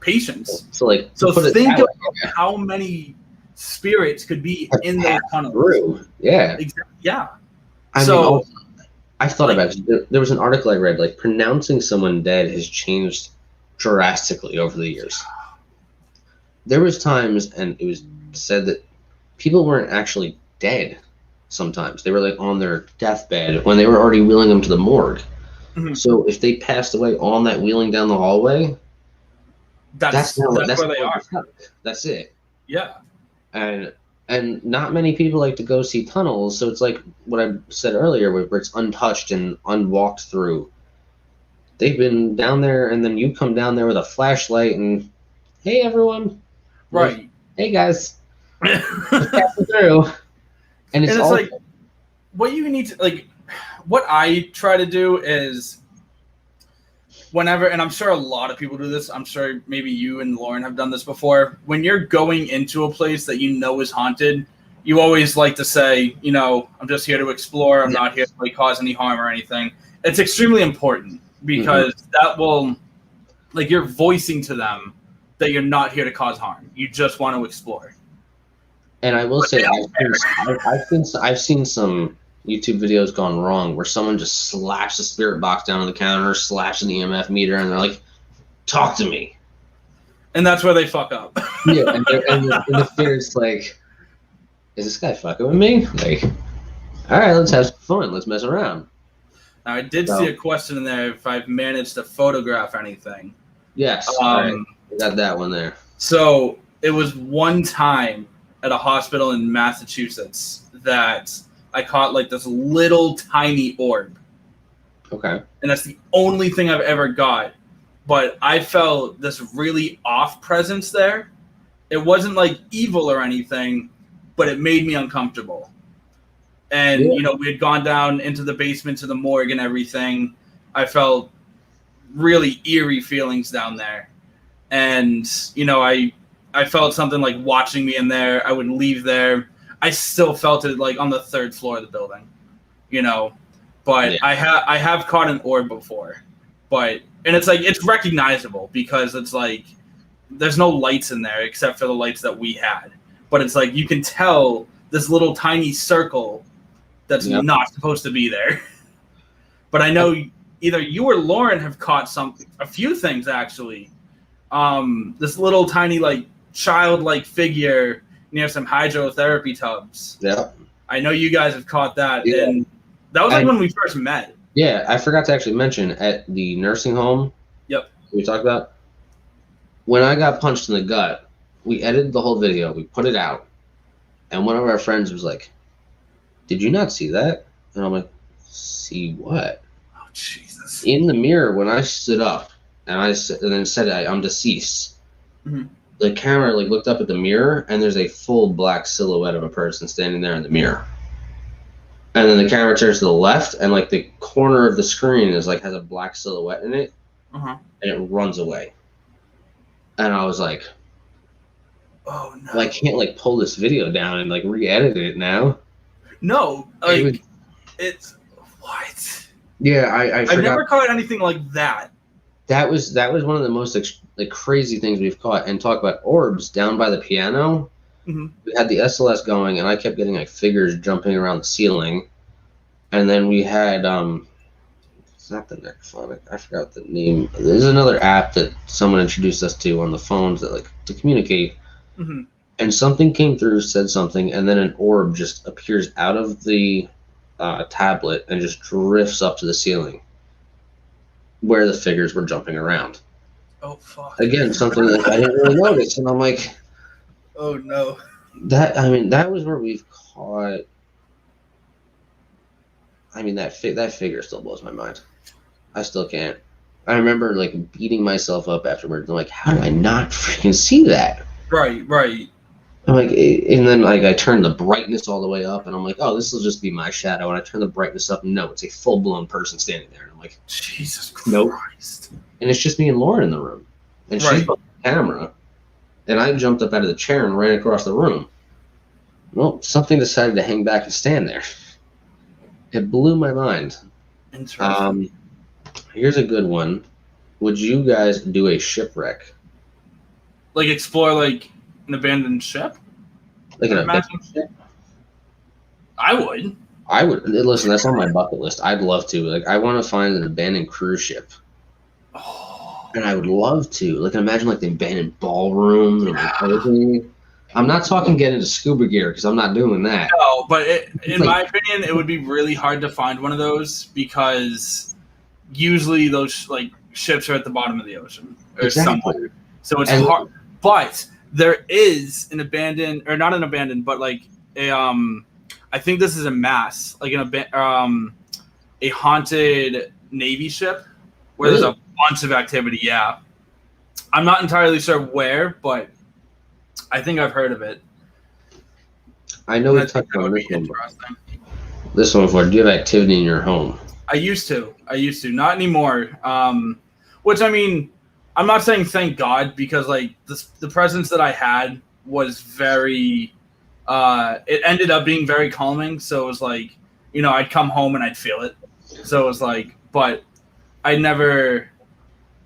patients. So think of how many spirits could be in those tunnels. Through. Yeah. Exactly. Yeah. I thought about it. There was an article I read, like pronouncing someone dead has changed drastically over the years. There was times, and it was said that people weren't actually dead sometimes. They were like on their deathbed when they were already wheeling them to the morgue. Mm-hmm. So if they passed away on that wheeling down the hallway, that's where they are. That's it. Yeah. And not many people like to go see tunnels, so it's like what I said earlier, where it's untouched and unwalked through. They've been down there, and then you come down there with a flashlight, and hey, everyone. Right. Like, hey, guys. Passing through. And it's like, what you need to, like, what I try to do is whenever, and I'm sure a lot of people do this, I'm sure maybe you and Lauren have done this before, when you're going into a place that you know is haunted, you always like to say, I'm just here to explore, I'm not here to like cause any harm or anything. It's extremely important because that will, like, you're voicing to them that you're not here to cause harm. You just want to explore. And I will say, I've seen some YouTube videos gone wrong where someone just slaps the spirit box down on the counter, slaps an EMF meter, and they're like, "Talk to me." And that's where they fuck up. Yeah, and the spirit's like, "Is this guy fucking with me?" Like, all right, let's have some fun. Let's mess around. Now, I did see a question in there if I've managed to photograph anything. Yes, right. We got that one there. So it was one time at a hospital in Massachusetts that I caught like this little tiny orb. Okay. And that's the only thing I've ever got. But I felt this really off presence there. It wasn't like evil or anything, but it made me uncomfortable. And, we had gone down into the basement to the morgue and everything. I felt really eerie feelings down there. And, you know, I felt something like watching me in there. I would leave there. I still felt it like on the third floor of the building, you know. But yeah. I have caught an orb before. And it's like, it's recognizable because it's like there's no lights in there except for the lights that we had. But it's like you can tell this little tiny circle that's not supposed to be there. But I know either you or Lauren have caught a few things actually. This little tiny like childlike figure near some hydrotherapy tubs. Yeah. I know you guys have caught that, and that was like when we first met. Yeah, I forgot to actually mention at the nursing home. Yep. We talked about when I got punched in the gut. We edited the whole video. We put it out, and one of our friends was like, "Did you not see that?" And I'm like, "See what?" Oh Jesus! In the mirror when I stood up, and then said I'm deceased. Mm-hmm. The camera like looked up at the mirror, and there's a full black silhouette of a person standing there in the mirror. And then the camera turns to the left, and like the corner of the screen is like has a black silhouette in it, and it runs away. And I was like, "Oh no! Well, I can't like pull this video down and like re-edit it now." No, like it's what? Yeah, I forgot. I've never caught anything like that. That was one of the most like crazy things we've caught. And talk about orbs down by the piano. Mm-hmm. We had the SLS going, and I kept getting like figures jumping around the ceiling. And then we had it's not the Necrophonic. I forgot the name. There's another app that someone introduced us to on the phones that like to communicate. Mm-hmm. And something came through, said something, and then an orb just appears out of the tablet and just drifts up to the ceiling where the figures were jumping around. Oh fuck! Again, something that I didn't really notice, and I'm like, "Oh no!" That was where we've caught. I mean, that figure still blows my mind. I still can't. I remember like beating myself up afterwards. I'm like, how did I not freaking see that? Right. I'm like, and then like I turned the brightness all the way up, and I'm like, oh, this will just be my shadow. And I turn the brightness up, and no, it's a full blown person standing there. And I'm like, Jesus Christ! Nope. And it's just me and Lauren in the room, and she's on the camera, and I jumped up out of the chair and ran across the room. Well, something decided to hang back and stand there. It blew my mind. Interesting. Here's a good one. Would you guys do a shipwreck? Like explore like an abandoned ship? Like an abandoned ship? I would. Listen, that's on my bucket list. I'd love to. Like, I want to find an abandoned cruise ship. Oh. And I would love to. Like, imagine like the abandoned ballroom and like everything. I'm not talking get into scuba gear because I'm not doing that. No, but in my opinion, it would be really hard to find one of those because usually those like ships are at the bottom of the ocean or somewhere. So it's hard. But there is an abandoned, or not an abandoned, but like a I think this is a mass, like a haunted Navy ship where there's a bunch of activity. Yeah, I'm not entirely sure where, but I think I've heard of it. I know we touched on this one. This one before. Do you have activity in your home? I used to. Not anymore. Which, I mean, I'm not saying thank God because, like, the presence that I had was very it ended up being very calming. So it was like, you know, I'd come home and I'd feel it. So it was like, but I never,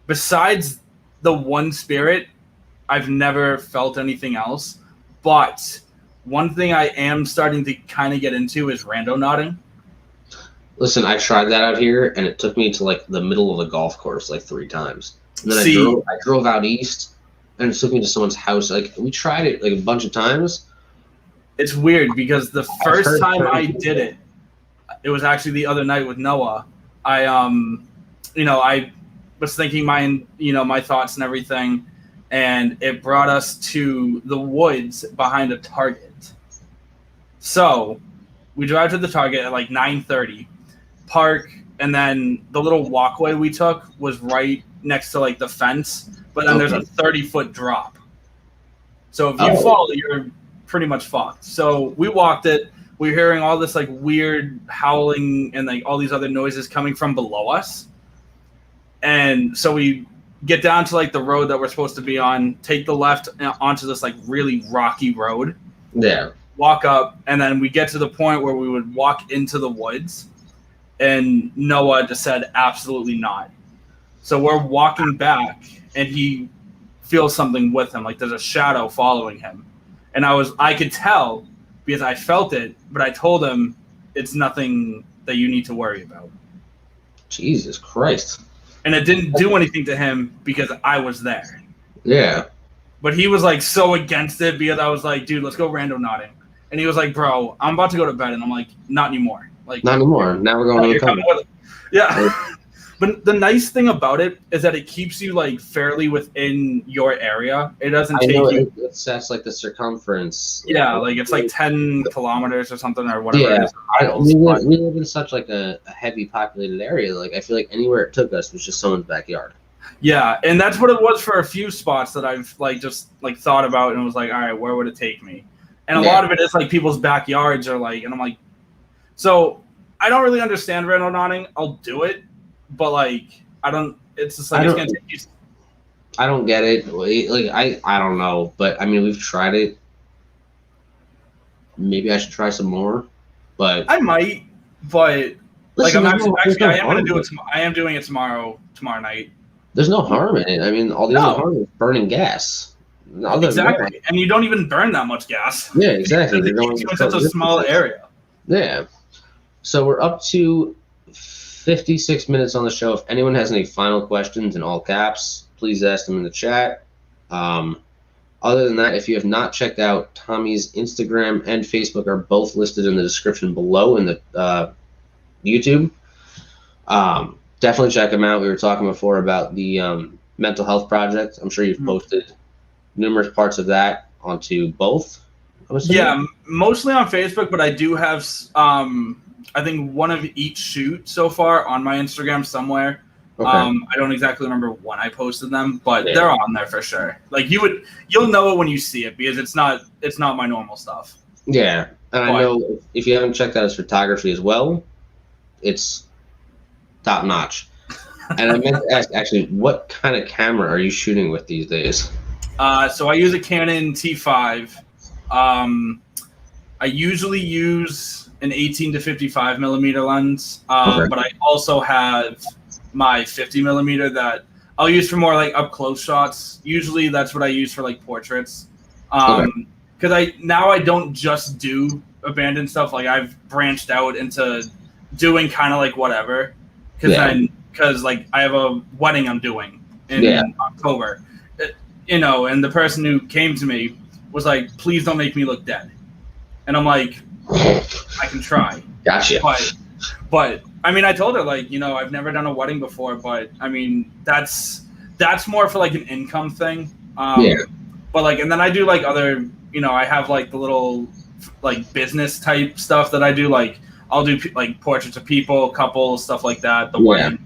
besides the one spirit, I've never felt anything else. But one thing I am starting to kind of get into is rando nodding. Listen, I tried that out here, and it took me to like the middle of the golf course like 3 times. And then I drove out east, and it took me to someone's house. Like we tried it like a bunch of times. It's weird because the first time I did it, it was actually the other night with Noah. I was thinking my thoughts and everything, and it brought us to the woods behind a Target. So we drive to the Target at like 9:30, park, and then the little walkway we took was right next to like the fence, but then there's a 30-foot drop. So if you fall, you're pretty much fucked. So we walked it. We were hearing all this like weird howling and like all these other noises coming from below us. And so we get down to like the road that we're supposed to be on, take the left onto this like really rocky road. Yeah. Walk up, and then we get to the point where we would walk into the woods, and Noah just said absolutely not. So we're walking back, and he feels something with him, like there's a shadow following him. And I could tell because I felt it, but I told him it's nothing that you need to worry about. Jesus Christ. And it didn't do anything to him because I was there. Yeah. But he was like so against it because I was like, dude, let's go rando nodding. And he was like, bro, I'm about to go to bed. And I'm like, not anymore. Like, not anymore. Now we're going to the tunnel. Yeah. But the nice thing about it is that it keeps you like fairly within your area. It doesn't take you. It sets like the circumference. Yeah, like it's like 10 kilometers or something or whatever. Yeah, it is. we live in such like a heavy populated area. Like I feel like anywhere it took us was just someone's backyard. Yeah, and that's what it was for a few spots that I've like just like thought about and was like, all right, where would it take me? And a lot of it is like people's backyards are like, and I'm like, so I don't really understand rando nodding. I'll do it. But like I don't. It's just like it's gonna take you. I don't get it. Like I don't know. But I mean, we've tried it. Maybe I should try some more. But I might. But listen, like I am gonna do it. I am doing it tomorrow night. There's no harm in it. I mean, all the other harm is burning gas. Exactly, and you don't even burn that much gas. Yeah, exactly. It keeps you in such a small area. Yeah. So we're up to 56 minutes on the show. If anyone has any final questions in all caps, please ask them in the chat. Other than that, if you have not checked out Tommy's Instagram and Facebook are both listed in the description below in the YouTube. Definitely check them out. We were talking before about the mental health project. I'm sure you've posted numerous parts of that onto both. Yeah, mostly on Facebook, but I do have I think one of each shoot so far on my Instagram somewhere. Okay. I don't exactly remember when I posted them, but they're on there for sure. Like you'll know it when you see it because it's not my normal stuff. Yeah, and I know if you haven't checked out his photography as well, it's top notch. And I meant to ask, actually, what kind of camera are you shooting with these days? So I use a Canon T5. I usually use an 18 to 55 millimeter lens, but I also have my 50 millimeter that I'll use for more like up close shots. Usually that's what I use for like portraits. Because I don't just do abandoned stuff. Like I've branched out into doing kind of like whatever. Because like I have a wedding I'm doing in October, and the person who came to me was like, please don't make me look dead. And I'm like, I can try. Gotcha. But I mean, I told her like, I've never done a wedding before, but I mean, that's more for like an income thing. But like, and then I do like other, I have like the little like business type stuff that I do. Like I'll do like portraits of people, couples, stuff like that. The wedding.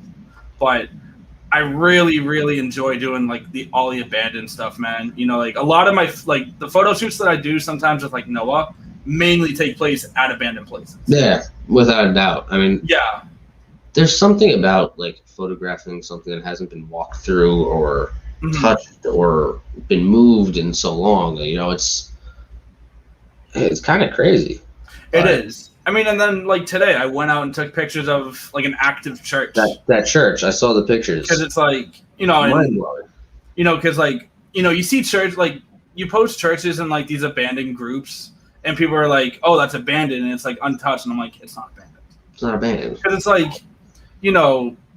But I really, really enjoy doing like all the abandoned stuff, man. Like a lot of my like the photo shoots that I do sometimes with like Noah mainly take place at abandoned places. Yeah, without a doubt. I mean, there's something about like photographing something that hasn't been walked through or touched or been moved in so long. It's kind of crazy. It is. I mean, and then like today, I went out and took pictures of like an active church. That church, I saw the pictures. Because it's like because like you see church like you post churches in like these abandoned groups. And people are like, oh, that's abandoned, and it's like untouched. And I'm like, it's not abandoned. It's not abandoned. Because it's like,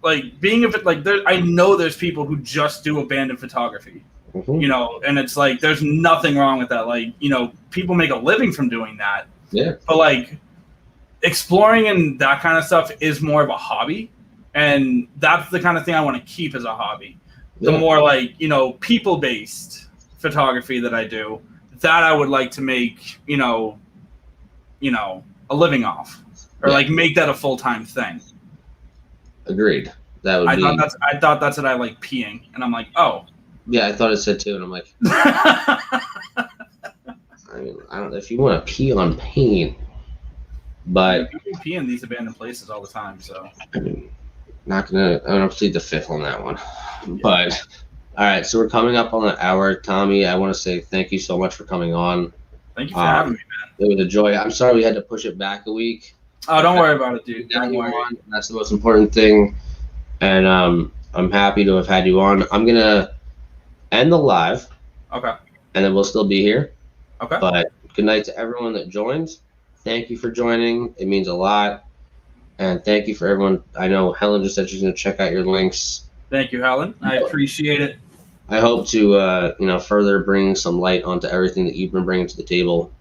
like being like I know there's people who just do abandoned photography, and it's like there's nothing wrong with that. Like, people make a living from doing that. Yeah. But like exploring and that kind of stuff is more of a hobby, and that's the kind of thing I want to keep as a hobby. The more like people-based photography that I do. That I would like to make, a living off, or like make that a full-time thing. Agreed. That would be. I thought that's what I like peeing, and I'm like, oh. Yeah, I thought it said too, and I'm like. I mean, I don't know if you want to pee on paint, but you can pee in these abandoned places all the time. So. I mean, I'm gonna plead the fifth on that one. But all right, so we're coming up on an hour. Tommy, I want to say thank you so much for coming on. Thank you for having me, man. It was a joy. I'm sorry we had to push it back a week. Oh, don't worry about it, dude. Don't worry. That's the most important thing. And I'm happy to have had you on. I'm gonna end the live. Okay. And then we'll still be here. Okay. But good night to everyone that joins. Thank you for joining. It means a lot. And thank you for everyone. I know Helen just said she's going to check out your links. Thank you, Helen. I appreciate it. I hope to further bring some light onto everything that you've been bringing to the table.